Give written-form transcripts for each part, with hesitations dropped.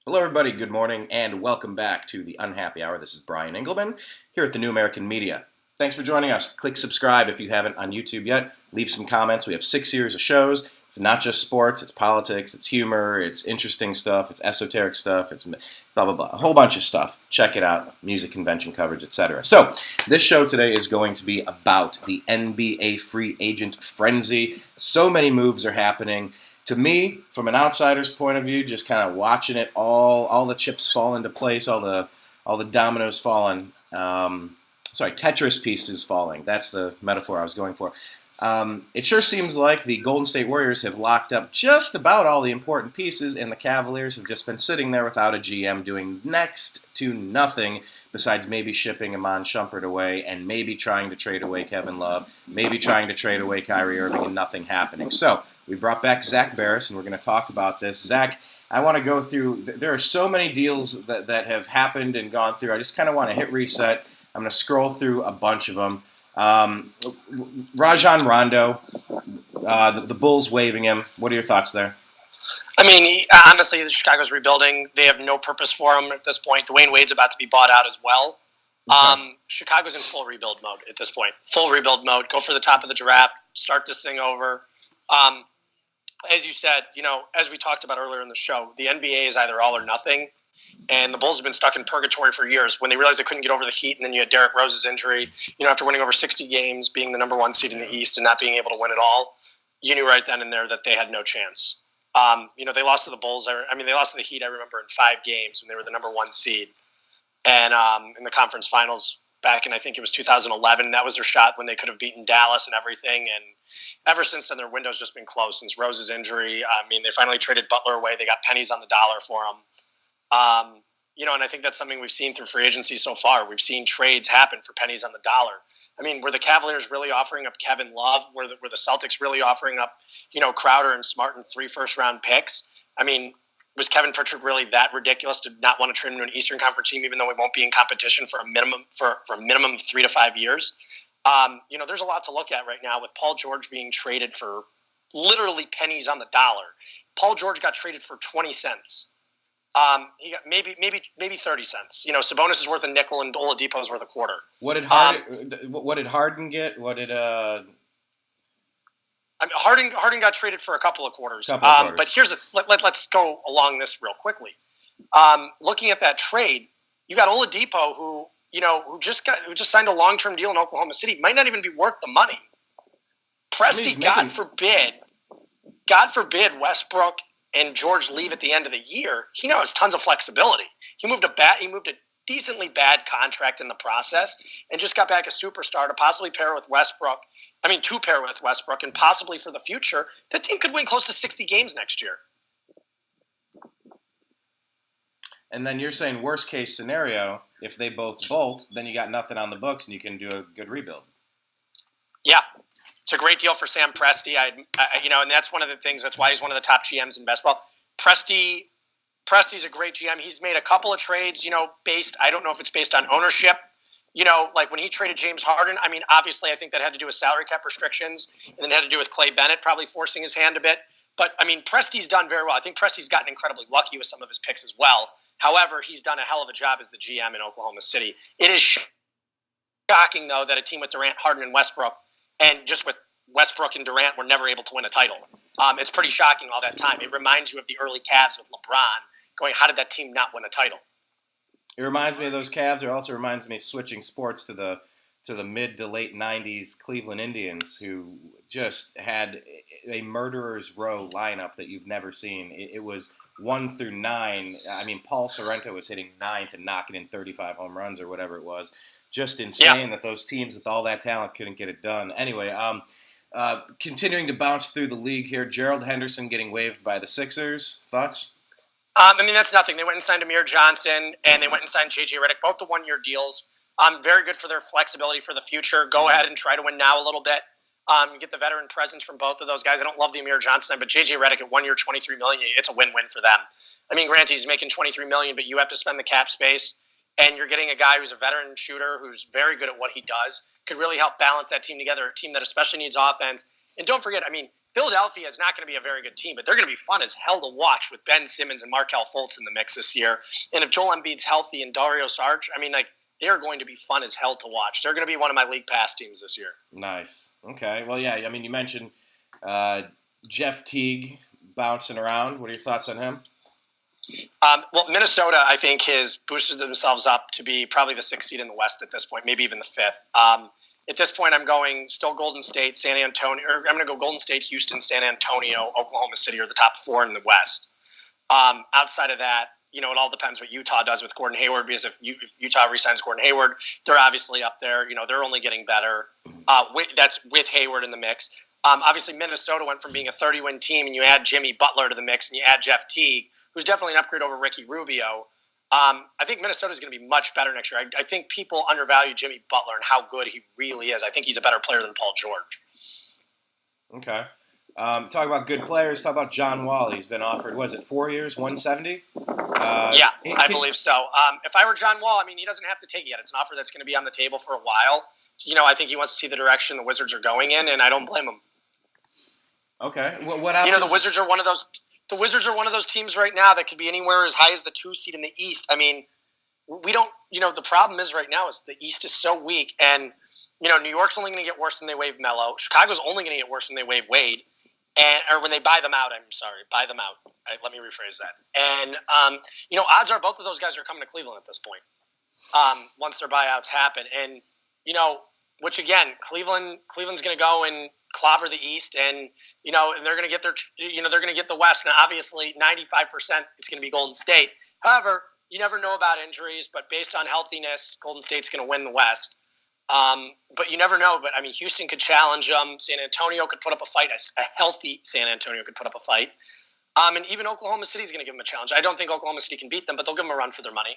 Hello, everybody. Good morning, and welcome back to the Unhappy Hour. This is Brian Engelman here at the New American Media. Thanks for joining us. Click subscribe if you haven't on YouTube yet. Leave some comments. We have 6 years of shows. It's not just sports. It's politics. It's humor. It's interesting stuff. It's esoteric stuff. It's blah, blah, blah. A whole bunch of stuff. Check it out. Music convention coverage, etc. So this show today is going to be about the NBA free agent frenzy. So many moves are happening. To me, from an outsider's point of view, just kind of watching it all the chips fall into place, all the dominoes falling. Tetris pieces falling. That's the metaphor I was going for. It sure seems like the Golden State Warriors have locked up just about all the important pieces, and the Cavaliers have just been sitting there without a GM doing next to nothing besides maybe shipping Iman Shumpert away and maybe trying to trade away Kevin Love, maybe trying to trade away Kyrie Irving, and nothing happening. So we brought back Zak Baris, and we're going to talk about this. Zach, I want to go through, there are so many deals that have happened and gone through. I just kind of want to hit reset. I'm going to scroll through a bunch of them. Rajon Rondo, the Bulls waiving him. What are your thoughts there? I mean, honestly, the Chicago's rebuilding. They have no purpose for him at this point. Dwayne Wade's about to be bought out as well. Okay. Chicago's in full rebuild mode at this point. Full rebuild mode. Go for the top of the draft. Start this thing over. As you said, as we talked about earlier in the show, the NBA is either all or nothing. And the Bulls have been stuck in purgatory for years. When they realized they couldn't get over the Heat, and then you had Derrick Rose's injury, after winning over 60 games, being the number one seed in the East and not being able to win it all, you knew right then and there that they had no chance. They lost to the Bulls. They lost to the Heat, I remember, in 5 games when they were the number one seed. And in the conference finals back in, I think it was 2011, that was their shot when they could have beaten Dallas and everything. And ever since then, their window's just been closed since Rose's injury. They finally traded Butler away. They got pennies on the dollar for him. And I think that's something we've seen through free agency so far. We've seen trades happen for pennies on the dollar. Were the Cavaliers really offering up Kevin Love? Were the Celtics really offering up, Crowder and Smart and 3 first-round picks? Was Kevin Pritchard really that ridiculous to not want to trade him to an Eastern Conference team, even though we won't be in competition for a minimum of 3 to 5 years? There's a lot to look at right now with Paul George being traded for literally pennies on the dollar. Paul George got traded for 20 cents. He got maybe 30 cents. Sabonis is worth a nickel and Oladipo is worth a quarter. What did Harden get? What did Harden got traded for a couple of quarters. But let's go along this real quickly. Looking at that trade, you got Oladipo who just signed a long-term deal in Oklahoma City. Might not even be worth the money. Presti, God forbid Westbrook and George leave at the end of the year. He now has tons of flexibility. He moved a decently bad contract in the process and just got back a superstar to possibly pair with Westbrook. And possibly for the future, that team could win close to 60 games next year. And then you're saying worst case scenario, if they both bolt, then you got nothing on the books and you can do a good rebuild. Yeah. It's a great deal for Sam Presti. And that's one of the things. That's why he's one of the top GMs in basketball. Presti's a great GM. He's made a couple of trades, I don't know if it's based on ownership. Like when he traded James Harden, obviously I think that had to do with salary cap restrictions, and then had to do with Clay Bennett probably forcing his hand a bit. But, Presti's done very well. I think Presti's gotten incredibly lucky with some of his picks as well. However, he's done a hell of a job as the GM in Oklahoma City. It is shocking, though, that a team with Durant, Harden, and Westbrook, and just with Westbrook and Durant, were never able to win a title. It's pretty shocking all that time. It reminds you of the early Cavs with LeBron going, how did that team not win a title? It reminds me of those Cavs. It also reminds me, switching sports, to the mid to late 90s Cleveland Indians, who just had a murderer's row lineup that you've never seen. It was 1 through 9. Paul Sorrento was hitting 9th and knocking in 35 home runs or whatever it was. Just insane that those teams with all that talent couldn't get it done. Anyway, continuing to bounce through the league here, Gerald Henderson getting waived by the Sixers. Thoughts? That's nothing. They went and signed Amir Johnson, and they went and signed J.J. Redick, both the one-year deals. Very good for their flexibility for the future. Go ahead and try to win now a little bit. You get the veteran presence from both of those guys. I don't love the Amir Johnson, but J.J. Redick at 1 year, $23 million, it's a win-win for them. Granted, he's making $23 million, but you have to spend the cap space, and you're getting a guy who's a veteran shooter who's very good at what he does, could really help balance that team together, a team that especially needs offense. And don't forget, Philadelphia is not going to be a very good team, but they're going to be fun as hell to watch with Ben Simmons and Markelle Fultz in the mix this year. And if Joel Embiid's healthy and Dario Saric, I mean, like, they're going to be fun as hell to watch. They're going to be one of my league pass teams this year. Nice. Okay. Well, yeah, I mean, you mentioned Jeff Teague bouncing around. What are your thoughts on him? Well, Minnesota, I think, has boosted themselves up to be probably the 6th seed in the West at this point, maybe even the 5th. At this point, I'm going still Golden State, San Antonio, or I'm going to go Golden State, Houston, San Antonio, Oklahoma City are the top 4 in the West. Outside of that, it all depends what Utah does with Gordon Hayward, because if Utah re-signs Gordon Hayward, they're obviously up there. They're only getting better. That's with Hayward in the mix. Obviously, Minnesota went from being a 30-win team, and you add Jimmy Butler to the mix, and you add Jeff Teague, who's definitely an upgrade over Ricky Rubio. I think Minnesota is going to be much better next year. I think people undervalue Jimmy Butler and how good he really is. I think he's a better player than Paul George. Okay. Talk about good players. Talk about John Wall. He's been offered, 4 years, 170? I believe so. If I were John Wall, I mean, he doesn't have to take it yet. It's an offer that's going to be on the table for a while. I think he wants to see the direction the Wizards are going in, and I don't blame him. Okay. What else? The Wizards are one of those. The Wizards are one of those teams right now that could be anywhere as high as the 2 seed in the East. I mean, we don't. The problem is right now is the East is so weak, and New York's only going to get worse when they waive Melo. Chicago's only going to get worse when they waive Wade, or when they buy them out. Buy them out. Let me rephrase that. And odds are both of those guys are coming to Cleveland at this point. Once their buyouts happen, and which again, Cleveland's going to go and clobber the East, and and they're going to get they're going to get the West. Now, obviously, 95% it's going to be Golden State. However, you never know about injuries, but based on healthiness, Golden State's going to win the West. But you never know. But I mean, Houston could challenge them. San Antonio could put up a fight. A healthy San Antonio could put up a fight. And even Oklahoma City is going to give them a challenge. I don't think Oklahoma City can beat them, but they'll give them a run for their money.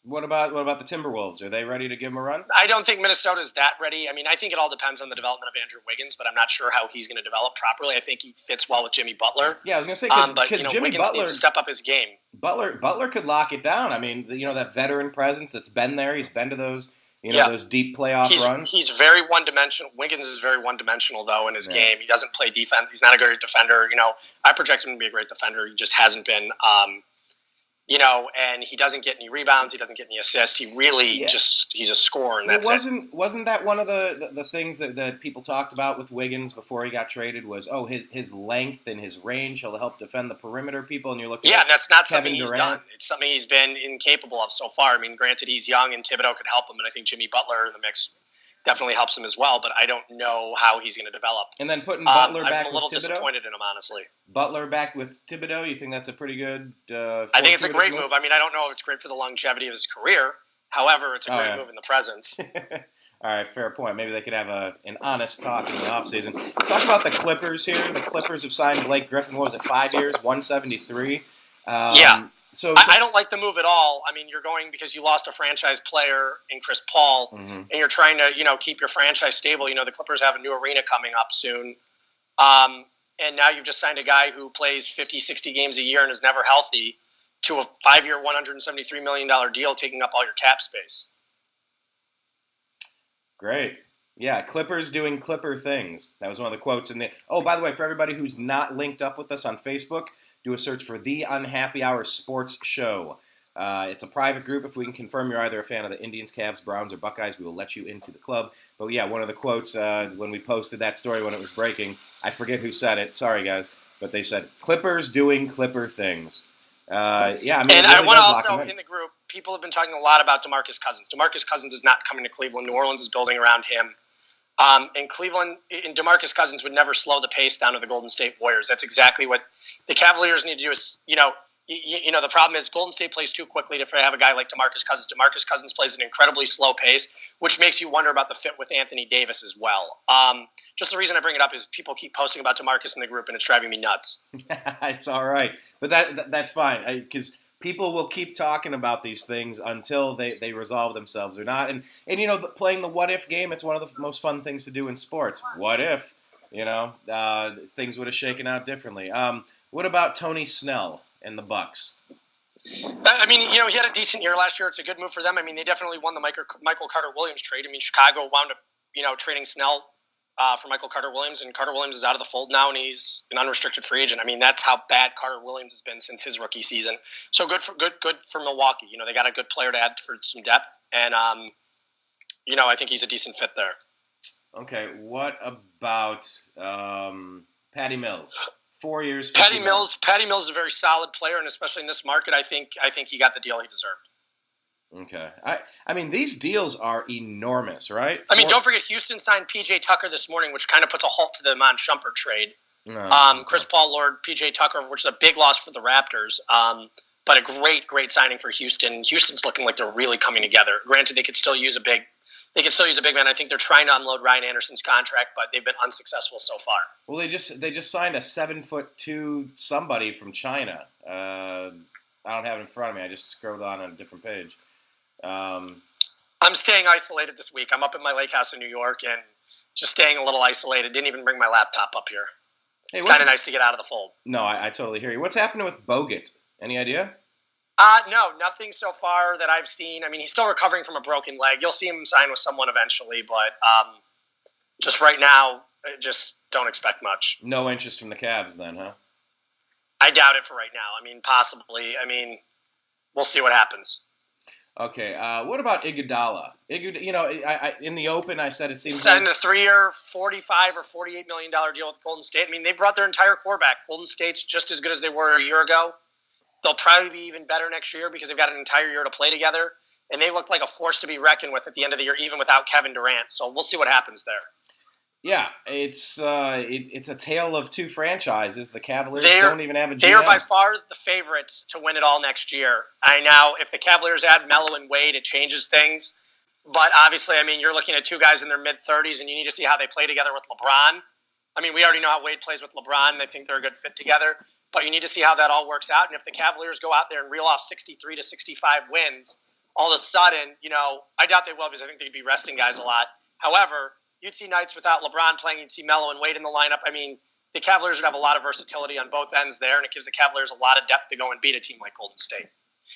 What about the Timberwolves? Are they ready to give them a run? I don't think Minnesota's that ready. I mean, I think it all depends on the development of Andrew Wiggins, but I'm not sure how he's going to develop properly. I think he fits well with Jimmy Butler. Yeah, I was going to say because Jimmy Wiggins Butler needs to step up his game. Butler could lock it down. I mean, that veteran presence that's been there. He's been to those those deep playoff runs. He's very one-dimensional. Wiggins is very one-dimensional though in his game. He doesn't play defense. He's not a great defender. I project him to be a great defender. He just hasn't been. And he doesn't get any rebounds. He doesn't get any assists. He really he's a scorer, and that's it. Wasn't that one of the things that people talked about with Wiggins before he got traded was, his length and his range, he'll help defend the perimeter people, and you're looking at and that's not Kevin something he's Durant. done. It's something he's been incapable of so far. I mean, granted, he's young, and Thibodeau could help him, and I think Jimmy Butler in the mix definitely helps him as well, but I don't know how he's going to develop. And then putting Butler back with Thibodeau? I'm a little disappointed in him, honestly. Butler back with Thibodeau, you think that's a pretty good I think it's a great move. I mean, I don't know if it's great for the longevity of his career. However, it's a great move in the presence. All right, fair point. Maybe they could have an honest talk in the offseason. Talk about the Clippers here. The Clippers have signed Blake Griffin. What was it, 5 years, 173? So I don't like the move at all. I mean, you're going because you lost a franchise player in Chris Paul, and you're trying to, keep your franchise stable. The Clippers have a new arena coming up soon. And now you've just signed a guy who plays 50, 60 games a year and is never healthy to a 5-year, $173 million deal, taking up all your cap space. Great. Yeah, Clippers doing Clipper things. That was one of the quotes in the... Oh, by the way, for everybody who's not linked up with us on Facebook, do a search for The Unhappy Hour Sports Show. It's a private group. If we can confirm you're either a fan of the Indians, Cavs, Browns, or Buckeyes, we will let you into the club. But yeah, one of the quotes when we posted that story when it was breaking, I forget who said it. Sorry, guys. But they said, Clippers doing Clipper things. I mean, and really I want to also, in the group, people have been talking a lot about DeMarcus Cousins. DeMarcus Cousins is not coming to Cleveland. New Orleans is building around him. And Cleveland, and DeMarcus Cousins would never slow the pace down of the Golden State Warriors. That's exactly what the Cavaliers need to do is, the problem is Golden State plays too quickly to have a guy like DeMarcus Cousins. DeMarcus Cousins plays an incredibly slow pace, which makes you wonder about the fit with Anthony Davis as well. Just the reason I bring it up is people keep posting about DeMarcus in the group, and it's driving me nuts. It's all right. But that's fine, because people will keep talking about these things until they resolve themselves or not. And playing the what-if game, it's one of the most fun things to do in sports. What if, things would have shaken out differently. What about Tony Snell and the Bucks? I mean, he had a decent year last year. It's a good move for them. I mean, they definitely won the Michael Carter-Williams trade. I mean, Chicago wound up, trading Snell for Michael Carter-Williams, and Carter-Williams is out of the fold now, and he's an unrestricted free agent. I mean, that's how bad Carter-Williams has been since his rookie season. So good for Milwaukee. They got a good player to add for some depth, and I think he's a decent fit there. Okay, what about Patty Mills? 4 years. Patty Mills is a very solid player, and especially in this market, I think he got the deal he deserved. Okay. I mean, these deals are enormous, right? I mean, don't forget, Houston signed P.J. Tucker this morning, which kind of puts a halt to the Iman Shumpert trade. Chris Paul lured P.J. Tucker, which is a big loss for the Raptors, but a great signing for Houston. Houston's looking like they're really coming together. Granted, they could still use a big man. I think they're trying to unload Ryan Anderson's contract, but they've been unsuccessful so far. Well, they just signed a 7'2" somebody from China. I don't have it in front of me. I just scrolled on a different page. I'm staying isolated this week. I'm up at my lake house in New York and just staying a little isolated. Didn't even bring my laptop up here. Hey, it's kind of nice to get out of the fold. No, I totally hear you. What's happening with Bogut? Any idea? No, nothing so far that I've seen. I mean, he's still recovering from a broken leg. You'll see him sign with someone eventually, but just right now, just don't expect much. No interest from the Cavs then, huh? I doubt it for right now. I mean, possibly. I mean, we'll see what happens. Okay, what about Iguodala? In the open, I said it seems signed a 3-year, $45 or $48 million deal with Golden State. I mean, they brought their entire core back. Golden State's just as good as they were a year ago. They'll probably be even better next year because they've got an entire year to play together, and they look like a force to be reckoned with at the end of the year, even without Kevin Durant. So we'll see what happens there. Yeah, it's a tale of two franchises. The Cavaliers don't even have a GM. They are by far the favorites to win it all next year. If the Cavaliers add Melo and Wade, it changes things. But obviously, I mean, you're looking at two guys in their mid-30s, and you need to see how they play together with LeBron. I mean, we already know how Wade plays with LeBron, and I think they're a good fit together. But you need to see how that all works out. And if the Cavaliers go out there and reel off 63 to 65 wins, all of a sudden, I doubt they will because I think they'd be resting guys a lot. However, you'd see nights without LeBron playing. You'd see Melo and Wade in the lineup. I mean, the Cavaliers would have a lot of versatility on both ends there, and it gives the Cavaliers a lot of depth to go and beat a team like Golden State.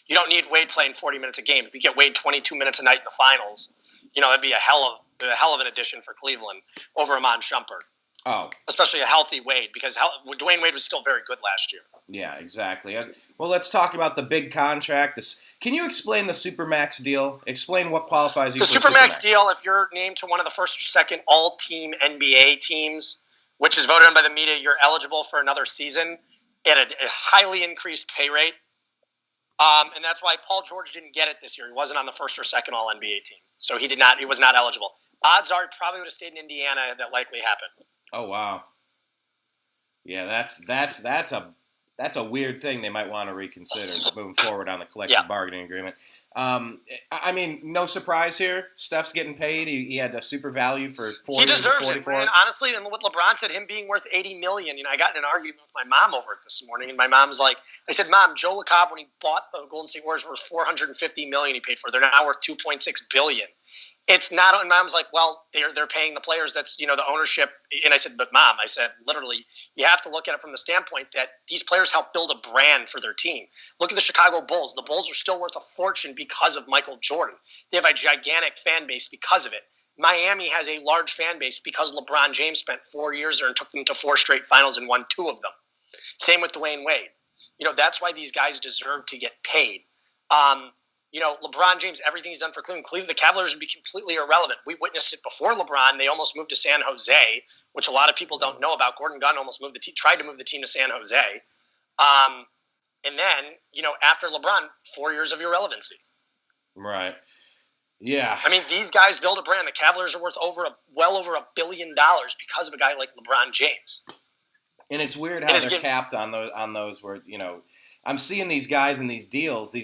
You don't need Wade playing 40 minutes a game. If you get Wade 22 minutes a night in the finals, that'd be a hell of an addition for Cleveland over Iman Shumpert. Oh. Especially a healthy Wade, because Dwayne Wade was still very good last year. Yeah, exactly. Well, let's talk about the big contract. Can you explain the Supermax deal? Explain what qualifies you for Supermax deal, if you're named to one of the first or second all-team NBA teams, which is voted on by the media, you're eligible for another season at a highly increased pay rate. And that's why Paul George didn't get it this year. He wasn't on the first or second all-NBA team. So he was not eligible. Odds are he probably would have stayed in Indiana if that likely happened. Oh, wow. Yeah, that's a weird thing they might want to reconsider moving forward on the collective bargaining agreement. I mean, no surprise here. Steph's getting paid. He had a super value for 4 years. He deserves it. And honestly, and what LeBron said, him being worth $80 million. I got in an argument with my mom over it this morning, and my mom's like, I said, Mom, Joe LeCobb, when he bought the Golden State Warriors, worth $450 million he paid for. They're now worth $2.6 billion. It's not, and Mom's like, well, they're paying the players. That's, the ownership. And I said, but Mom, I said, literally, you have to look at it from the standpoint that these players help build a brand for their team. Look at the Chicago Bulls. The Bulls are still worth a fortune because of Michael Jordan. They have a gigantic fan base because of it. Miami has a large fan base because LeBron James spent 4 years there and took them to 4 straight finals and won 2 of them. Same with Dwayne Wade. That's why these guys deserve to get paid. LeBron James, everything he's done for Cleveland, the Cavaliers would be completely irrelevant. We witnessed it before LeBron. They almost moved to San Jose, which a lot of people don't know about. Gordon Gunn almost tried to move the team to San Jose. And then, after LeBron, 4 years of irrelevancy. Right. Yeah. I mean, these guys build a brand. The Cavaliers are worth well over $1 billion because of a guy like LeBron James. And it's weird how they're capped on those where, I'm seeing these guys in these deals.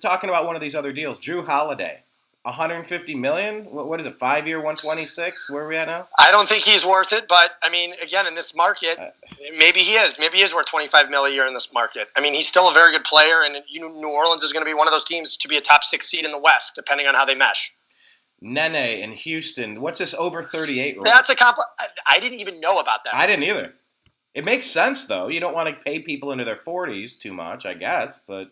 Talking about one of these other deals, Drew Holiday, $150 million. What is it? 5-year, 126. Where are we at now? I don't think he's worth it, but I mean, again, in this market, maybe he is. Maybe he is worth $25 million a year in this market. I mean, he's still a very good player, and New Orleans is going to be one of those teams to be a top 6 seed in the West, depending on how they mesh. Nene in Houston. What's this over 38 rule? That's I didn't even know about that. I didn't either. It makes sense, though. You don't want to pay people into their 40s too much, I guess, but...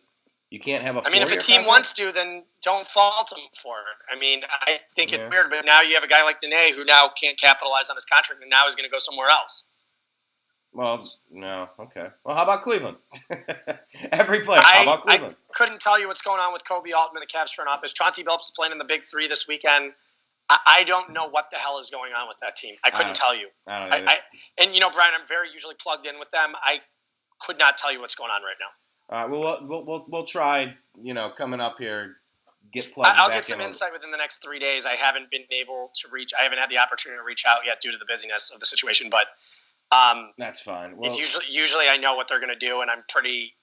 You can't have a I mean, if a 4-year team contract? wants to, then don't fault them for it. I mean, I think it's weird, but now you have a guy like Dene who now can't capitalize on his contract and now is going to go somewhere else. Well, no. Okay. Well, how about Cleveland? Every player. How about Cleveland? I couldn't tell you what's going on with Kobe Altman, the Cavs front office. Chauncey Billups is playing in the Big Three this weekend. I don't know what the hell is going on with that team. I couldn't tell you. I don't know. And, Brian, I'm very usually plugged in with them. I could not tell you what's going on right now. Well, we'll try, coming up here, get plugged I'll back get some in. insight within the next 3 days. I haven't been able to I haven't had the opportunity to reach out yet due to the busyness of the situation, but that's fine. Well, it's usually I know what they're going to do, and I'm pretty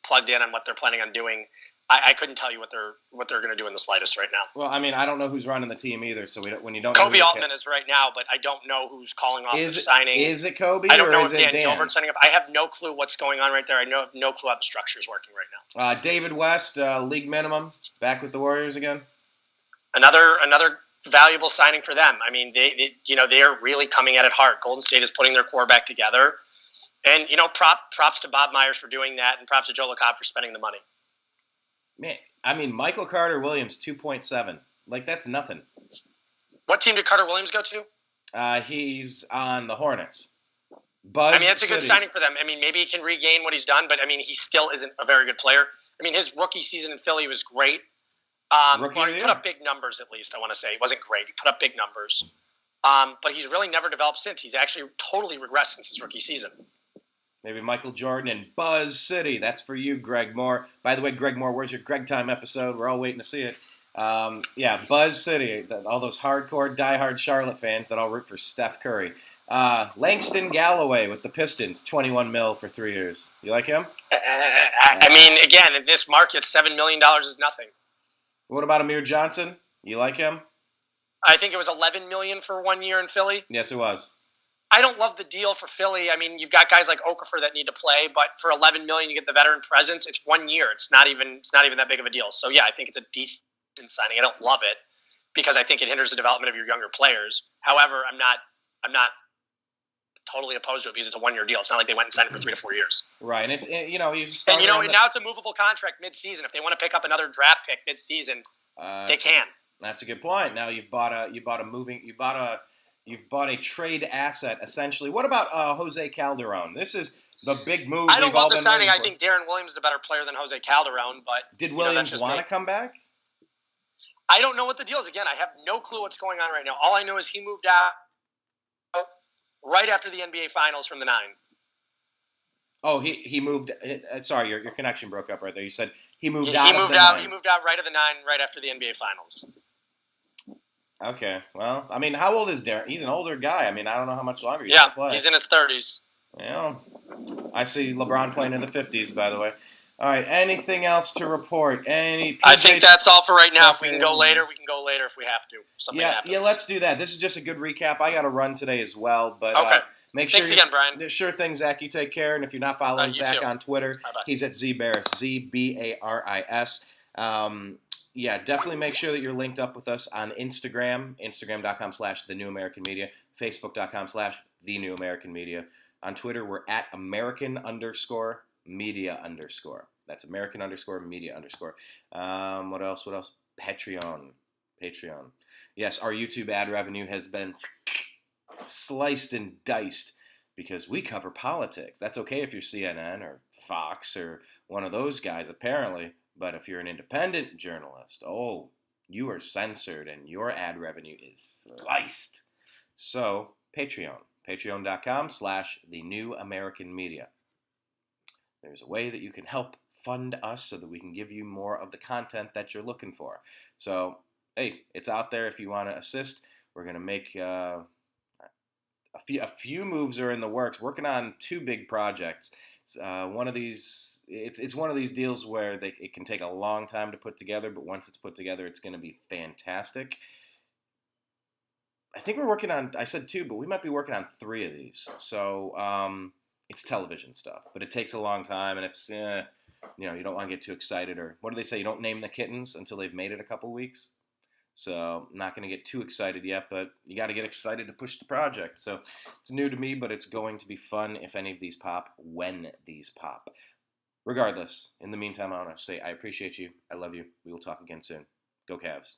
plugged in on what they're planning on doing. I couldn't tell you what they're going to do in the slightest right now. Well, I mean, I don't know who's running the team either. So when you don't, Kobe Altman is right now, but I don't know who's calling off the signings. Is it Kobe? I don't know if Dan Gilbert's signing up. I have no clue what's going on right there. I have no clue how the structure is working right now. David West, league minimum, back with the Warriors again. Another valuable signing for them. I mean, they are really coming at it hard. Golden State is putting their core back together, and props to Bob Myers for doing that, and props to Joe LaCob for spending the money. Man, I mean, Michael Carter Williams 2.7, like that's nothing. What team did Carter Williams go to? He's on the Hornets. That's a good signing for them. I mean, maybe he can regain what he's done, but I mean, he still isn't a very good player. I mean, his rookie season in Philly was great. He put up big numbers, at least, I want to say. He wasn't great. He put up big numbers. But he's really never developed since. He's actually totally regressed since his rookie season. Maybe Michael Jordan and Buzz City. That's for you, Greg Moore. By the way, Greg Moore, where's your Greg Time episode? We're all waiting to see it. Buzz City. All those hardcore, diehard Charlotte fans that all root for Steph Curry. Langston Galloway with the Pistons, $21 million for 3 years. You like him? I mean, again, in this market, $7 million is nothing. What about Amir Johnson? You like him? I think it was $11 million for 1 year in Philly. Yes, it was. I don't love the deal for Philly. I mean, you've got guys like Okafor that need to play, but for $11 million, you get the veteran presence. It's 1 year. It's not even that big of a deal. So yeah, I think it's a decent signing. I don't love it because I think it hinders the development of your younger players. However, I'm not totally opposed to it because it's a 1 year deal. It's not like they went and signed it for 3 to 4 years. Right, and it's he's now it's a movable contract mid-season. If they want to pick up another draft pick mid-season, they can. That's a good point. Now you've bought a trade asset essentially. What about Jose Calderon? This is the big move. I don't love the signing. I think Darren Williams is a better player than Jose Calderon. But did Williams want to come back? I don't know what the deal is. Again, I have no clue what's going on right now. All I know is he moved out right after the NBA Finals from the 9. Oh, he moved. Sorry, your connection broke up right there. You said he moved out. He moved out right at the 9, right after the NBA Finals. Okay, well, I mean, how old is Darren? He's an older guy. I mean, I don't know how much longer he's going to play. He's in his 30s. Well, I see LeBron playing in the 50s, by the way. All right, anything else to report? I think that's all for right now. If we can go later, we can go later if we have to. Something happens. Yeah, let's do that. This is just a good recap. I got to run today as well, but okay. Thanks again, Brian. Sure thing, Zach. You take care, and if you're not following Zach on Twitter, he's at Zbaris, Zbaris. Definitely make sure that you're linked up with us on Instagram, instagram.com/TheNewAmericanMedia, facebook.com/TheNewAmericanMedia. On Twitter, we're at American_media_. That's American_media_. What else? Patreon. Yes, our YouTube ad revenue has been sliced and diced because we cover politics. That's okay if you're CNN or Fox or one of those guys, apparently. But if you're an independent journalist, you are censored and your ad revenue is sliced. So, patreon.com/TheNewAmericanMedia. There's a way that you can help fund us so that we can give you more of the content that you're looking for. So, hey, it's out there if you want to assist. We're going to make a few moves are in the works. Working on 2 big projects. One of these, it's one of these deals where it can take a long time to put together, but once it's put together, it's going to be fantastic. I think we're working on, I said 2, but we might be working on 3 of these. So it's television stuff, but it takes a long time, and it's, you don't want to get too excited, or what do they say? You don't name the kittens until they've made it a couple weeks. So I'm not going to get too excited yet, but you got to get excited to push the project. So it's new to me, but it's going to be fun if any of these pop, when these pop. Regardless, in the meantime, I want to say I appreciate you. I love you. We will talk again soon. Go Cavs.